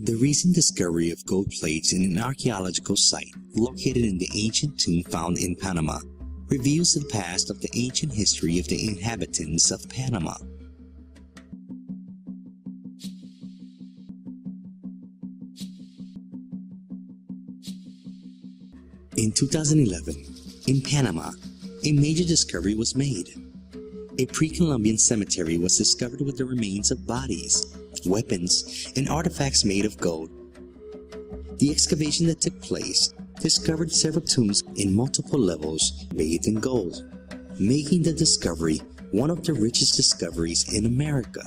The recent discovery of gold plates in an archaeological site located in the ancient tomb found in Panama reveals the past of the ancient history of the inhabitants of Panama. In 2011, in Panama, a major discovery was made. A pre-Columbian cemetery was discovered with the remains of bodies, weapons, and artifacts made of gold. The excavation that took place discovered several tombs in multiple levels bathed in gold, making the discovery one of the richest discoveries in America.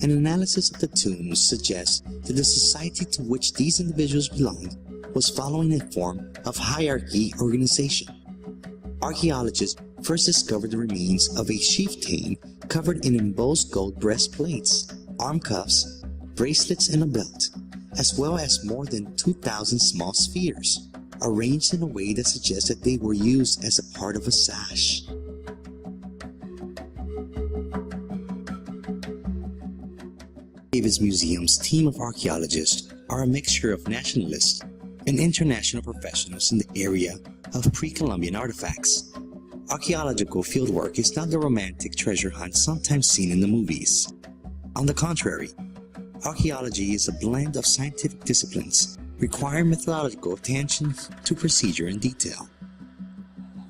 An analysis of the tombs suggests that the society to which these individuals belonged was following a form of hierarchy organization. Archaeologists first discovered the remains of a chieftain covered in embossed gold breastplates, arm cuffs, bracelets, and a belt, as well as more than 2,000 small spheres, arranged in a way that suggests that they were used as a part of a sash. Davis Museum's team of archaeologists are a mixture of nationalists and international professionals in the area of pre-Columbian artifacts. Archaeological fieldwork is not the romantic treasure hunt sometimes seen in the movies. On the contrary, archaeology is a blend of scientific disciplines requiring methodological attention to procedure and detail.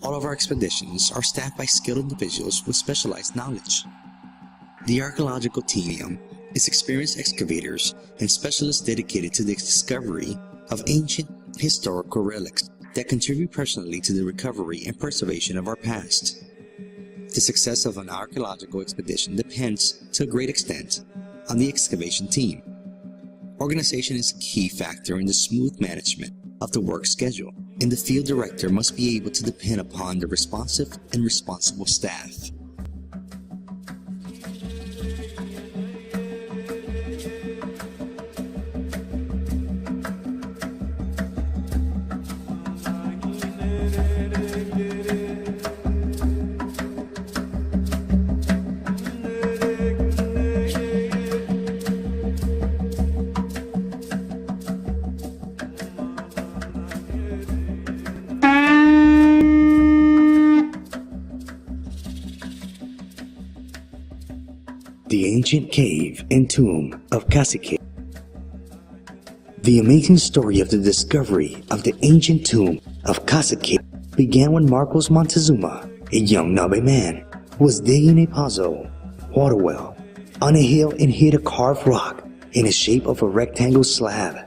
All of our expeditions are staffed by skilled individuals with specialized knowledge. The archaeological team is experienced excavators and specialists dedicated to the discovery of ancient historical relics that contribute personally to the recovery and preservation of our past. The success of an archaeological expedition depends, to a great extent, on the excavation team. Organization is a key factor in the smooth management of the work schedule, and the field director must be able to depend upon the responsive and responsible staff. The ancient cave and tomb of Cacique. The amazing story of the discovery of the ancient tomb of Cacique began when Marcos Montezuma, a young Nabe man, was digging a pozo, water well, on a hill and hit a carved rock in the shape of a rectangle slab.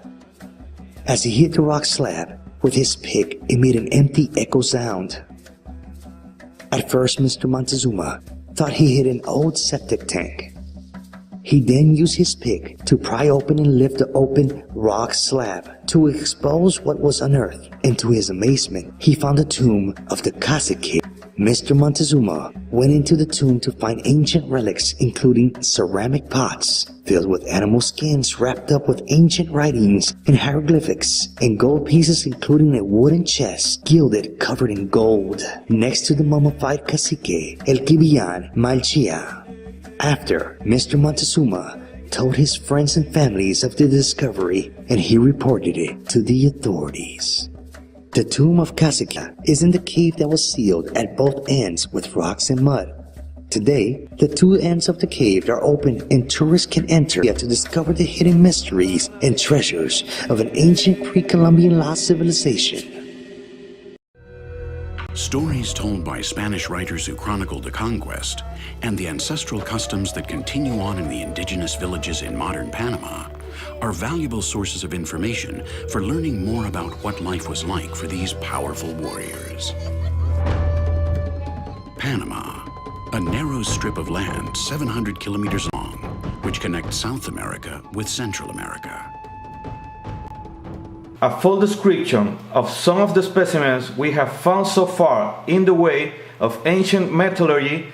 As he hit the rock slab with his pick, it made an empty echo sound. At first, Mr. Montezuma thought he hit an old septic tank. He then used his pick to pry open and lift the open rock slab to expose what was unearthed, and to his amazement, he found the tomb of the Cacique. Mr. Montezuma went into the tomb to find ancient relics, including ceramic pots filled with animal skins wrapped up with ancient writings and hieroglyphics, and gold pieces including a wooden chest gilded covered in gold next to the mummified Cacique El Kibian Malchia. After Mr. Montezuma told his friends and families of the discovery, and he reported it to the authorities. The tomb of Cacique is in the cave that was sealed at both ends with rocks and mud. Today, the two ends of the cave are open and tourists can enter to discover the hidden mysteries and treasures of an ancient pre-Columbian lost civilization. Stories told by Spanish writers who chronicled the conquest and the ancestral customs that continue on in the indigenous villages in modern Panama are valuable sources of information for learning more about what life was like for these powerful warriors. Panama, a narrow strip of land 700 kilometers long, which connects South America with Central America. A full description of some of the specimens we have found so far in the way of ancient metallurgy: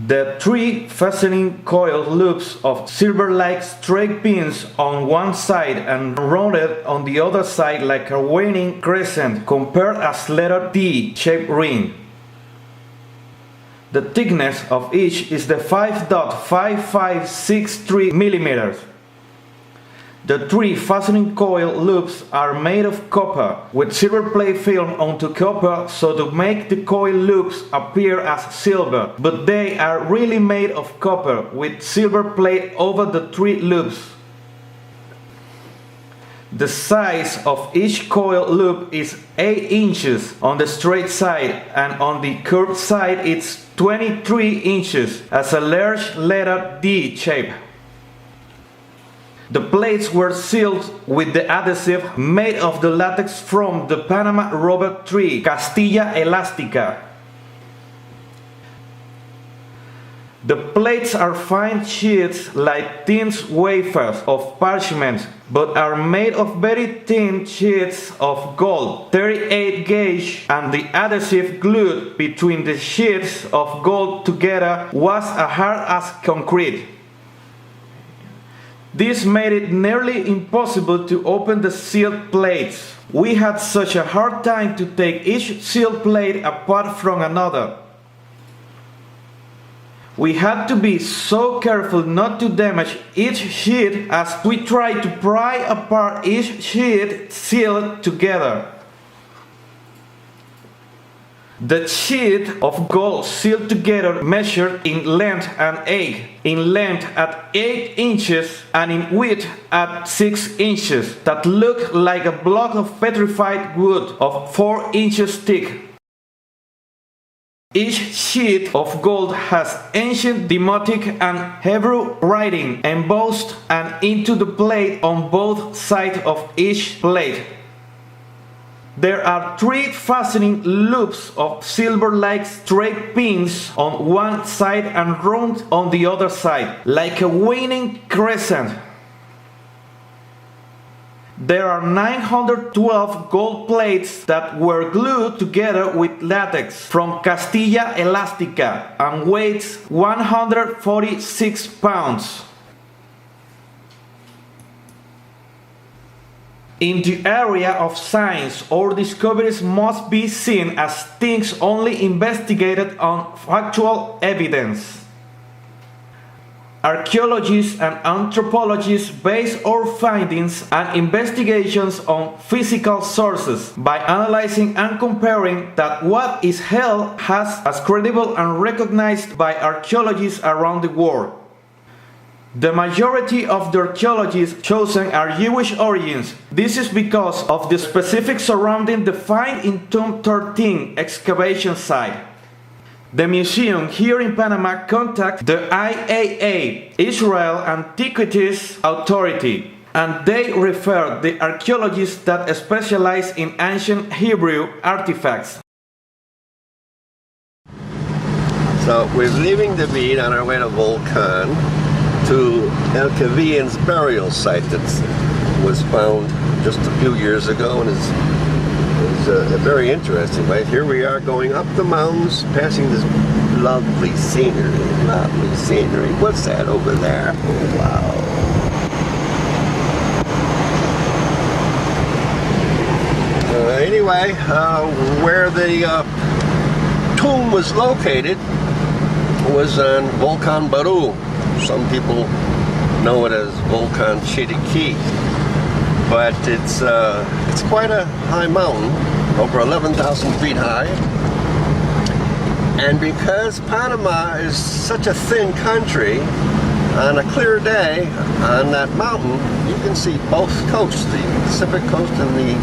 the three fascinating coiled loops of silver-like straight pins on one side and rounded on the other side like a waning crescent compared as letter T-shaped ring. The thickness of each is the 5.5563 millimeters. The three fastening coil loops are made of copper with silver plate film onto copper so to make the coil loops appear as silver, but they are really made of copper with silver plate over the three loops. The size of each coil loop is 8 inches on the straight side, and on the curved side it's 23 inches as a large letter D shape. The plates were sealed with the adhesive made of the latex from the Panama rubber tree, Castilla elastica. The plates are fine sheets like thin wafers of parchment, but are made of very thin sheets of gold, 38 gauge, and the adhesive glued between the sheets of gold together was as hard as concrete. This made it nearly impossible to open the sealed plates. We had such a hard time to take each sealed plate apart from another. We had to be so careful not to damage each sheet as we tried to pry apart each sheet sealed together. The sheet of gold sealed together measured in length at 8 inches and in width at 6 inches, that looked like a block of petrified wood of 4 inches thick. Each sheet of gold has ancient Demotic and Hebrew writing embossed and into the plate on both sides of each plate. There are 3 fastening loops of silver-like straight pins on one side and round on the other side, like a waning crescent. There are 912 gold plates that were glued together with latex from Castilla elastica and weighs 146 pounds. In the area of science, our discoveries must be seen as things only investigated on factual evidence. Archaeologists and anthropologists base our findings and investigations on physical sources by analyzing and comparing that what is held as credible and recognized by archaeologists around the world. The majority of the archaeologists chosen are Jewish origins. This is because of the specifics surrounding the find in Tomb 13 excavation site. The museum here in Panama contacted the IAA, Israel Antiquities Authority, and they referred the archaeologists that specialize in ancient Hebrew artifacts. So we're leaving the bead on our way to Volcan, to El Cavillan's burial site that was found just a few years ago and is very interesting. Right here we are going up the mountains, passing this lovely scenery. Lovely scenery. What's that over there? Oh, wow. Anyway, where the tomb was located was on Volcan Baru. Some people know it as Volcan Chiriquí, but it's quite a high mountain, over 11,000 feet high. And because Panama is such a thin country, on a clear day on that mountain, you can see both coasts, the Pacific coast and the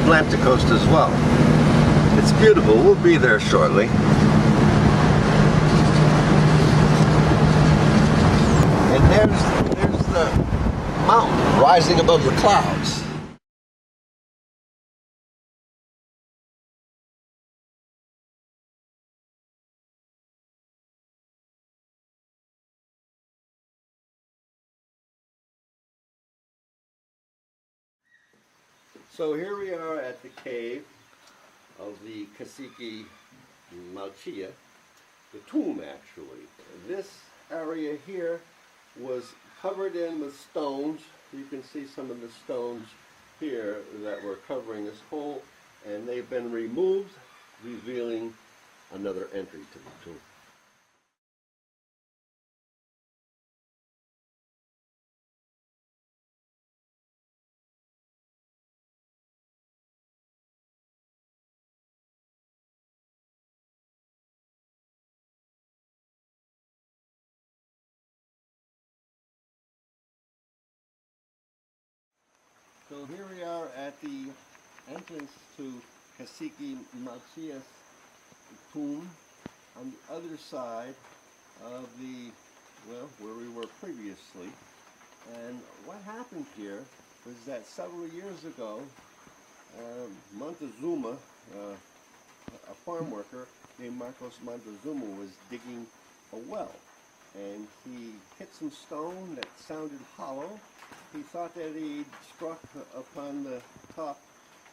Atlantic coast as well. It's beautiful. We'll be there shortly. There's the mountain rising above the clouds. So here we are at the cave of the Cacique Malchilla, the tomb actually. This area here was covered in with stones. You can see some of the stones here that were covering this hole, and they've been removed, revealing another entry to the tomb. So here we are at the entrance to Cacique Malchia's tomb on the other side of the, well, where we were previously. And what happened here was that several years ago, Montezuma, a farm worker named Marcos Montezuma, was digging a well. And he hit some stone that sounded hollow. He thought that he'd struck upon the top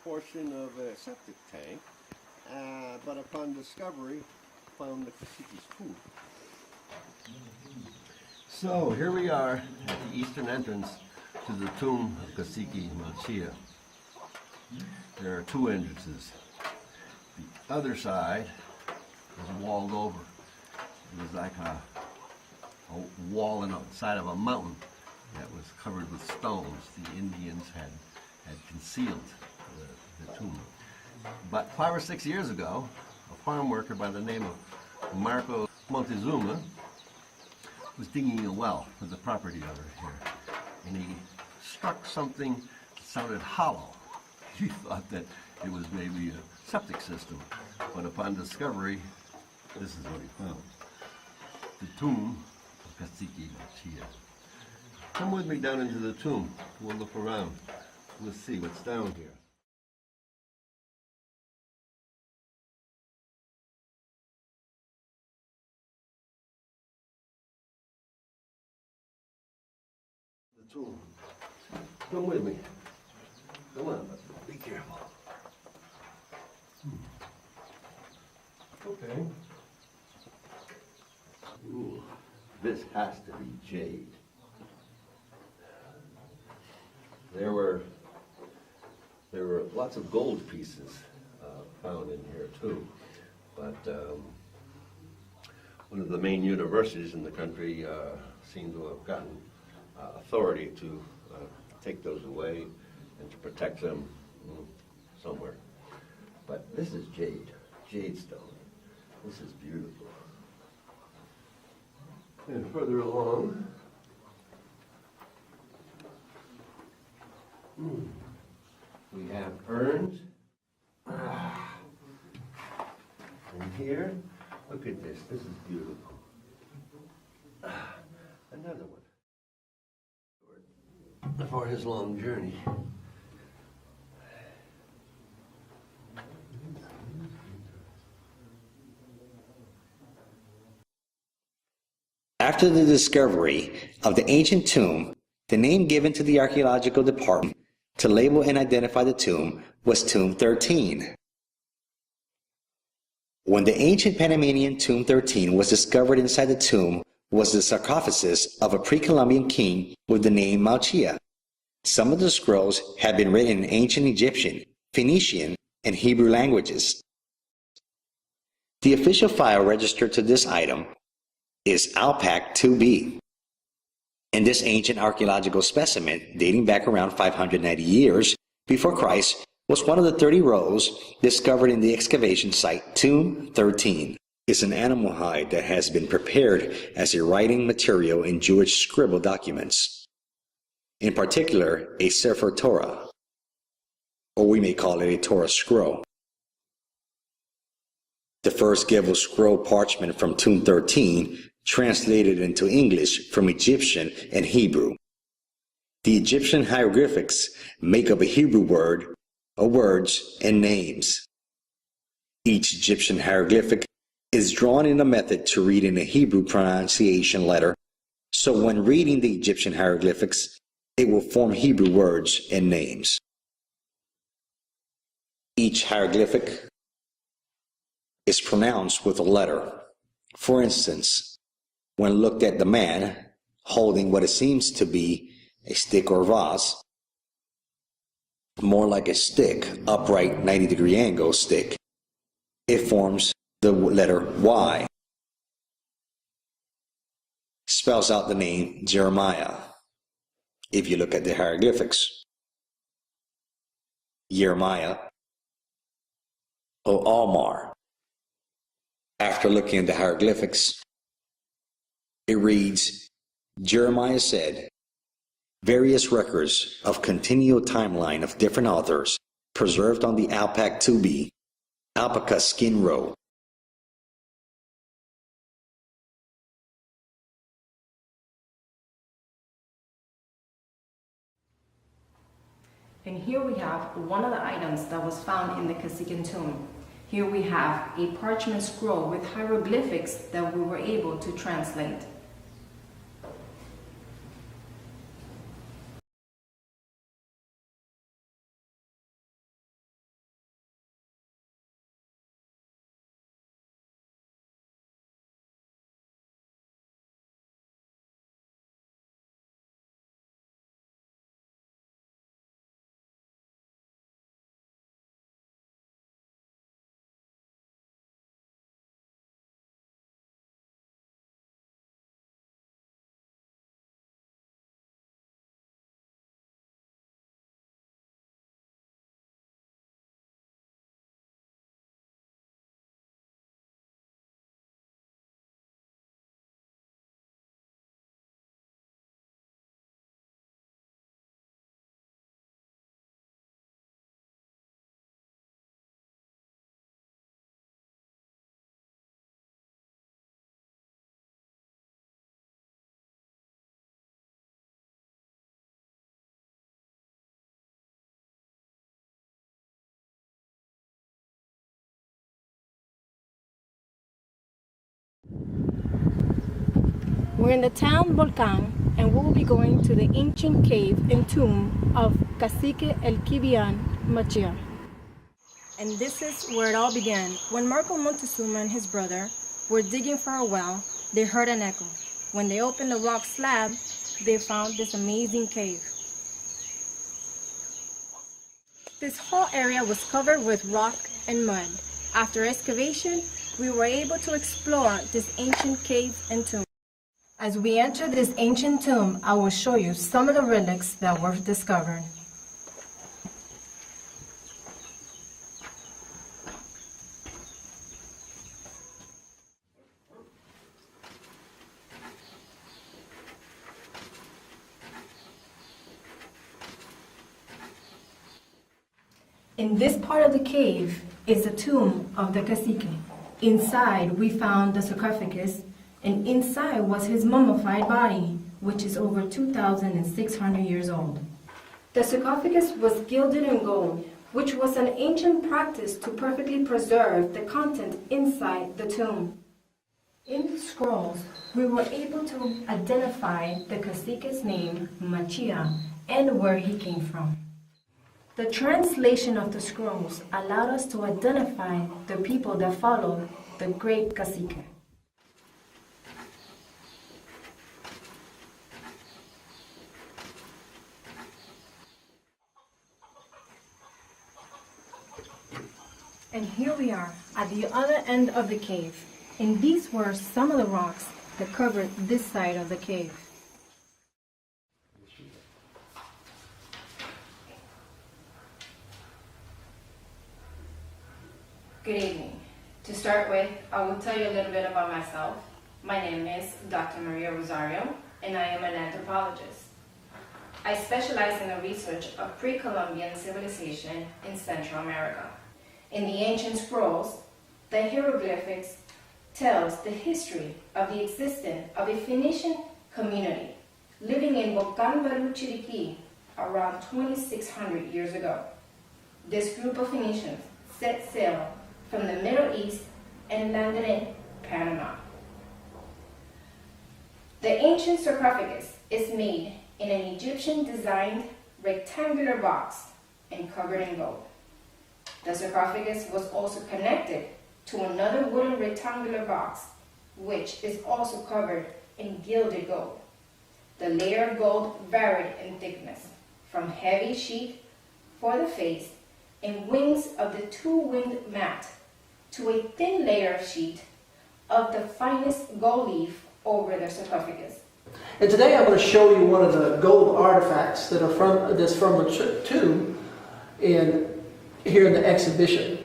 portion of a septic tank, but upon discovery, found the Cacique's tomb. So here we are at the eastern entrance to the tomb of Cacique Malchia. There are two entrances. The other side is walled over. It was like a wall on the side of a mountain that was covered with stones. The Indians had concealed the tomb. But 5 or 6 years ago, a farm worker by the name of Marcos Montezuma was digging a well for the property owner here, and he struck something that sounded hollow. He thought that it was maybe a septic system, but upon discovery, this is what he found: the tomb of Cacique Malchia. Come with me down into the tomb. We'll look around. We'll see what's down here. The tomb. Come with me. Come on, but be careful. Okay. Ooh, this has to be jade. There were lots of gold pieces found in here too, but one of the main universities in the country seemed to have gotten authority to take those away and to protect them somewhere. But this is jade stone. This is beautiful. And further along, we have urns. And here, look at this. This is beautiful. Another one. For his long journey. After the discovery of the ancient tomb, the name given to the archaeological department to label and identify the tomb was Tomb 13. When the ancient Panamanian Tomb 13 was discovered, inside the tomb was the sarcophagus of a pre-Columbian king with the name Malchia. Some of the scrolls had been written in ancient Egyptian, Phoenician, and Hebrew languages. The official file registered to this item is Alpac 2B. And this ancient archaeological specimen, dating back around 590 years before Christ, was one of the 30 rolls discovered in the excavation site Tomb 13. It's an animal hide that has been prepared as a writing material in Jewish scribal documents, in particular a Sefer Torah, or we may call it a Torah scroll. The first Gevil scroll parchment from Tomb 13 translated into English from Egyptian and Hebrew. The Egyptian hieroglyphics make up a Hebrew word, or words, and names. Each Egyptian hieroglyphic is drawn in a method to read in a Hebrew pronunciation letter, so when reading the Egyptian hieroglyphics, it will form Hebrew words and names. Each hieroglyphic is pronounced with a letter. For instance, when looked at the man holding what it seems to be a stick or vase, more like a stick, upright 90-degree angle stick, it forms the letter Y. Spells out the name Jeremiah. If you look at the hieroglyphics, Jeremiah or Almar. After looking at the hieroglyphics, it reads, Jeremiah said, Various records of continual timeline of different authors preserved on the Alpaca Tubi, Alpaca Skin Row. And here we have one of the items that was found in the Cacique tomb. Here we have a parchment scroll with hieroglyphics that we were able to translate. We're in the town Volcan, and we'll be going to the ancient cave and tomb of Cacique El Kibian Machia. And this is where it all began. When Marco Montezuma and his brother were digging for a well, they heard an echo. When they opened the rock slab, they found this amazing cave. This whole area was covered with rock and mud. After excavation, we were able to explore this ancient cave and tomb. As we enter this ancient tomb, I will show you some of the relics that were discovered. In this part of the cave is the tomb of the cacique. Inside we found the sarcophagus, and inside was his mummified body, which is over 2,600 years old. The sarcophagus was gilded in gold, which was an ancient practice to perfectly preserve the content inside the tomb. In the scrolls, we were able to identify the cacique's name, Machia, and where he came from. The translation of the scrolls allowed us to identify the people that followed the great cacique. And here we are at the other end of the cave, and these were some of the rocks that covered this side of the cave. Good evening. To start with, I will tell you a little bit about myself. My name is Dr. Maria Rosario, and I am an anthropologist. I specialize in the research of pre-Columbian civilization in Central America. In the ancient scrolls, the hieroglyphics tells the history of the existence of a Phoenician community living in Volcan Baru Chiriquí around 2,600 years ago. This group of Phoenicians set sail from the Middle East and landed in Panama. The ancient sarcophagus is made in an Egyptian-designed rectangular box and covered in gold. The sarcophagus was also connected to another wooden rectangular box, which is also covered in gilded gold. The layer of gold varied in thickness, from heavy sheet for the face and wings of the two-winged mat to a thin layer of sheet of the finest gold leaf over the sarcophagus. And today I'm going to show you one of the gold artifacts that are from the tomb here in the exhibition.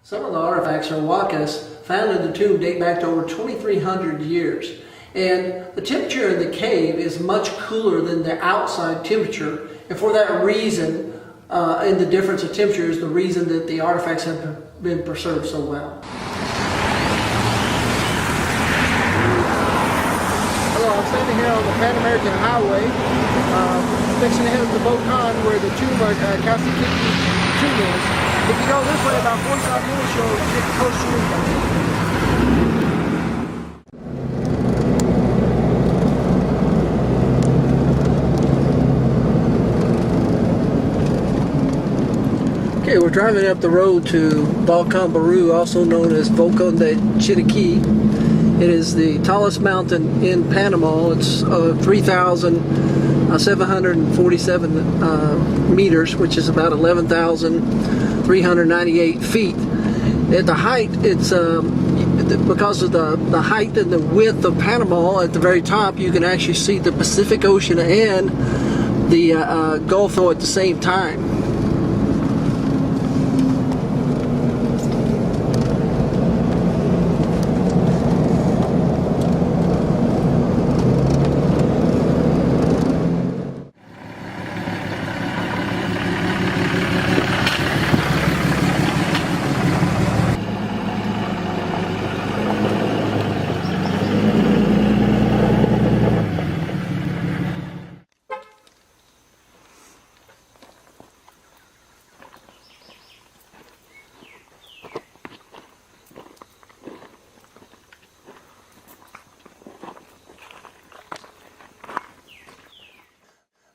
Some of the artifacts or wakas found in the tomb date back to over 2,300 years. And the temperature in the cave is much cooler than the outside temperature, and for that reason, in the difference of temperature is the reason that the artifacts have been preserved so well. Hello, I'm standing here on the Pan American Highway, fixing to head to the Volcan where the tomb of Kasiki tomb is. If you go this way about 45 minutes, you'll get close to it. Okay, we're driving up the road to Volcan Baru, also known as Volcan de Chiriquí. It is the tallest mountain in Panama. It's 3,747 meters, which is about 11,398 feet. At the height, it's because of the height and the width of Panama. At the very top, you can actually see the Pacific Ocean and the Gulf at the same time.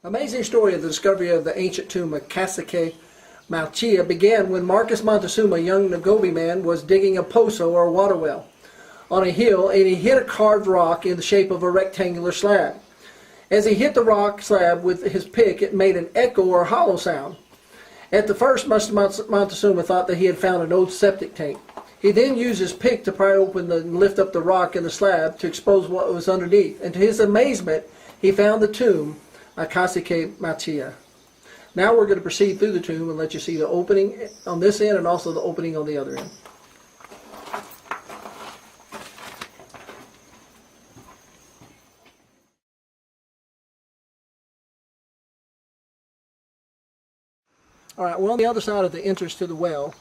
Amazing story of the discovery of the ancient tomb of Cacique Malchia began when Marcus Montezuma, a young Nagobi man, was digging a pozo or water well on a hill, and he hit a carved rock in the shape of a rectangular slab. As he hit the rock slab with his pick, it made an echo or hollow sound. At the first, Montezuma thought that he had found an old septic tank. He then used his pick to pry open and lift up the rock in the slab to expose what was underneath, and to his amazement, he found the tomb Cacique Malchia. Now we're going to proceed through the tomb and let you see the opening on this end and also the opening on the other end. Alright, we're on the other side of the entrance to the well.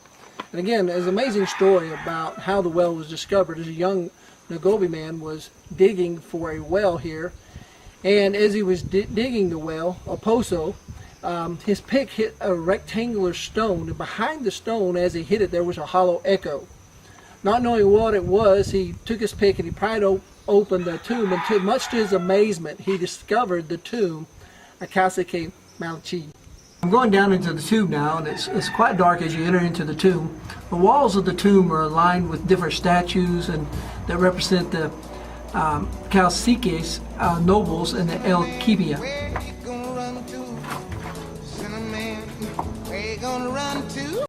And again, there's an amazing story about how the well was discovered. As a young Nagobi man was digging for a well here, and as he was digging the well, a pozo, his pick hit a rectangular stone, and behind the stone, as he hit it, there was a hollow echo. Not knowing what it was, he took his pick and he pried open the tomb, and much to his amazement, he discovered the tomb of Cacique Malchia. I'm going down into the tomb now, and it's quite dark as you enter into the tomb. The walls of the tomb are lined with different statues and that represent the Caciques, nobles, and the El Kibia.